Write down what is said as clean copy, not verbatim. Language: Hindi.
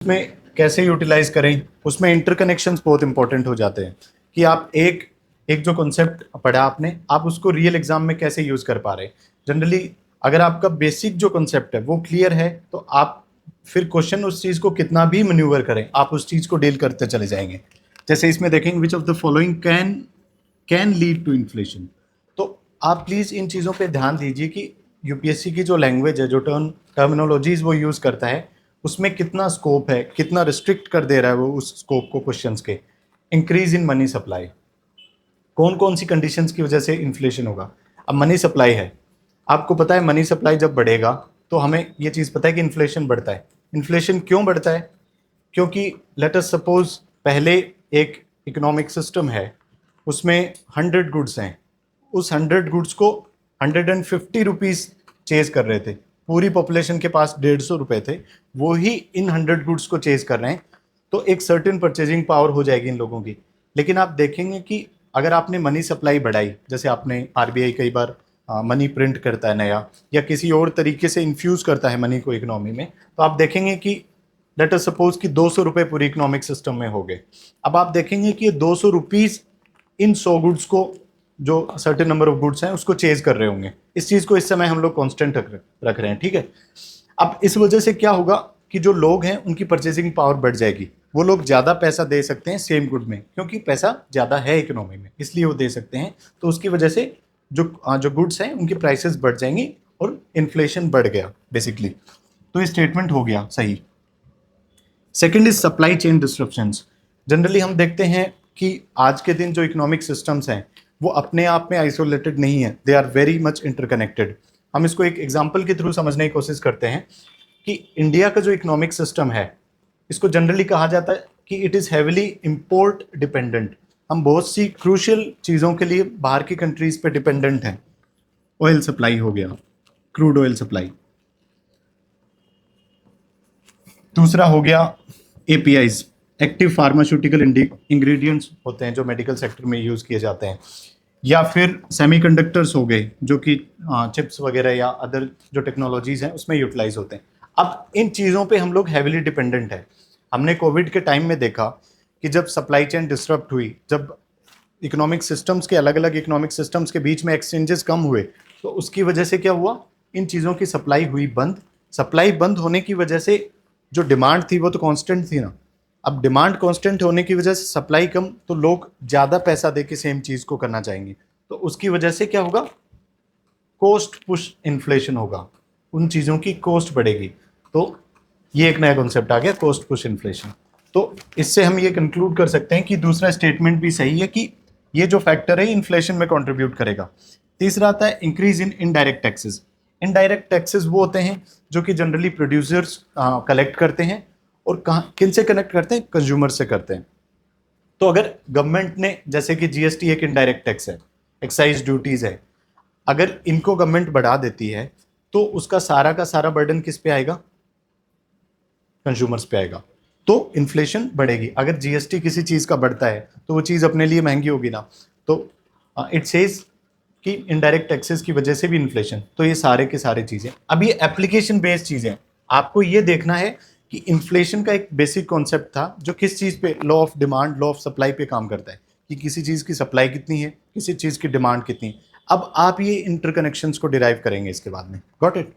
में कैसे यूटिलाइज करें, उसमें इंटरकनेक्शंस बहुत इंपॉर्टेंट हो जाते हैं कि आप एक एक जो कॉन्सेप्ट पढ़ा आपने, आप उसको रियल एग्जाम में कैसे यूज कर पा रहे हैं। जनरली अगर आपका बेसिक जो कॉन्सेप्ट है वो क्लियर है तो आप फिर क्वेश्चन उस चीज को कितना भी मैन्यूवर करें, आप उस चीज को डील करते चले जाएंगे। जैसे इसमें देखेंगे which of the following can can lead to inflation. तो आप प्लीज इन चीजों पे ध्यान दीजिए कि यूपीएससी की जो लैंग्वेज है, जो टर्मिनोलॉजीज वो यूज करता है, उसमें कितना स्कोप है, कितना रिस्ट्रिक्ट कर दे रहा है वो उस स्कोप को क्वेश्चंस के। इंक्रीज इन मनी सप्लाई, कौन कौन सी कंडीशंस की वजह से इन्फ्लेशन होगा। अब मनी सप्लाई है, आपको पता है मनी सप्लाई जब बढ़ेगा तो हमें ये चीज़ पता है कि इन्फ्लेशन बढ़ता है। इन्फ्लेशन क्यों बढ़ता है? क्योंकि लेट अस सपोज पहले एक इकोनॉमिक सिस्टम है, उसमें 100 गुड्स हैं, उस 100 गुड्स को 150 रुपीज़ चेज कर रहे थे, पूरी पॉपुलेशन के पास 150 रुपये थे, वो ही इन 100 गुड्स को चेज कर रहे हैं, तो एक सर्टेन परचेजिंग पावर हो जाएगी इन लोगों की। लेकिन आप देखेंगे कि अगर आपने मनी सप्लाई बढ़ाई, जैसे आपने आरबीआई कई बार मनी प्रिंट करता है नया, या किसी और तरीके से इन्फ्यूज़ करता है मनी को इकोनॉमी में, तो आप देखेंगे कि लेट अस सपोज कि 200 रुपये पूरी इकोनॉमिक सिस्टम में हो गए। अब आप देखेंगे कि ये 200 रुपीज़ इन 100 गुड्स को, जो सर्टेन नंबर ऑफ गुड्स हैं, उसको चेज कर रहे होंगे। इस चीज़ को इस समय हम लोग कॉन्स्टेंट रख रहे हैं, ठीक है। अब इस वजह से क्या होगा कि जो लोग हैं उनकी परचेजिंग पावर बढ़ जाएगी, वो लोग ज़्यादा पैसा दे सकते हैं सेम गुड में, क्योंकि पैसा ज़्यादा है इकोनॉमी में, इसलिए वो दे सकते हैं। तो उसकी वजह से जो गुड्स हैं उनकी प्राइसेस बढ़ जाएंगी और इन्फ्लेशन बढ़ गया बेसिकली। तो ये स्टेटमेंट हो गया सही। Second is supply chain disruptions. Generally हम देखते हैं कि आज के दिन जो इकोनॉमिक सिस्टम्स हैं वो अपने आप में आइसोलेटेड नहीं है, they are very much interconnected. हम इसको एक एग्जाम्पल के थ्रू समझने की कोशिश करते हैं कि इंडिया का जो इकोनॉमिक सिस्टम है, इसको जनरली कहा जाता है कि it is heavily import dependent. हम बहुत सी क्रूशियल चीज़ों के लिए बाहर की कंट्रीज पे डिपेंडेंट हैं। ऑयल सप्लाई हो गया, क्रूड ऑयल सप्लाई। दूसरा हो गया एपीआईज, एक्टिव फार्मास्यूटिकल इंग्रेडिएंट्स होते हैं जो मेडिकल सेक्टर में यूज़ किए जाते हैं। या फिर सेमीकंडक्टर्स हो गए जो कि चिप्स वगैरह या अदर जो टेक्नोलॉजीज़ हैं उसमें यूटिलाइज होते हैं। अब इन चीज़ों पे हम लोग हैविली डिपेंडेंट है। हमने कोविड के टाइम में देखा कि जब सप्लाई चेन डिस्टर्ब हुई, जब इकोनॉमिक सिस्टम्स के अलग अलग इकोनॉमिक सिस्टम्स के बीच में एक्सचेंजेस कम हुए, तो उसकी वजह से क्या हुआ, इन चीज़ों की सप्लाई हुई बंद। सप्लाई बंद होने की वजह से जो डिमांड थी वो तो कांस्टेंट थी ना। अब डिमांड कांस्टेंट होने की वजह से सप्लाई कम, तो लोग ज़्यादा पैसा दे के सेम चीज़ को करना चाहेंगे, तो उसकी वजह से क्या होगा, कॉस्ट पुश इन्फ्लेशन होगा, उन चीज़ों की कॉस्ट बढ़ेगी। तो ये एक नया कॉन्सेप्ट आ गया, कॉस्ट पुश इन्फ्लेशन। तो इससे हम ये कंक्लूड कर सकते हैं कि दूसरा स्टेटमेंट भी सही है कि ये जो फैक्टर है इन्फ्लेशन में कंट्रीब्यूट करेगा। तीसरा आता है increase in indirect taxes. Indirect taxes वो होते हैं जो कि जनरली प्रोड्यूसर्स कलेक्ट करते हैं, और कहाँ किन से कनेक्ट करते हैं, कंज्यूमर से करते हैं। तो अगर गवर्नमेंट ने, जैसे कि जीएसटी एक इनडायरेक्ट टैक्स है, एक्साइज ड्यूटीज है, अगर इनको गवर्नमेंट बढ़ा देती है तो उसका सारा का सारा बर्डन किस पे आएगा, कंज्यूमर्स पे आएगा, तो इन्फ्लेशन बढ़ेगी। अगर जीएसटी किसी चीज़ का बढ़ता है तो वो चीज़ अपने लिए महंगी होगी ना। तो इट सेज कि इनडायरेक्ट टैक्सेस की वजह से भी इन्फ्लेशन। तो ये सारे के सारे चीज़ें, अब ये एप्लीकेशन बेस्ड चीज़ें, आपको ये देखना है कि इन्फ्लेशन का एक बेसिक कॉन्सेप्ट था जो किस चीज़ पे, law of demand, law of supply पे काम करता है, कि किसी चीज़ की सप्लाई कितनी है, किसी चीज़ की डिमांड कितनी है। अब आप ये इंटरकनेक्शंस को डिराइव करेंगे इसके बाद में। Got it.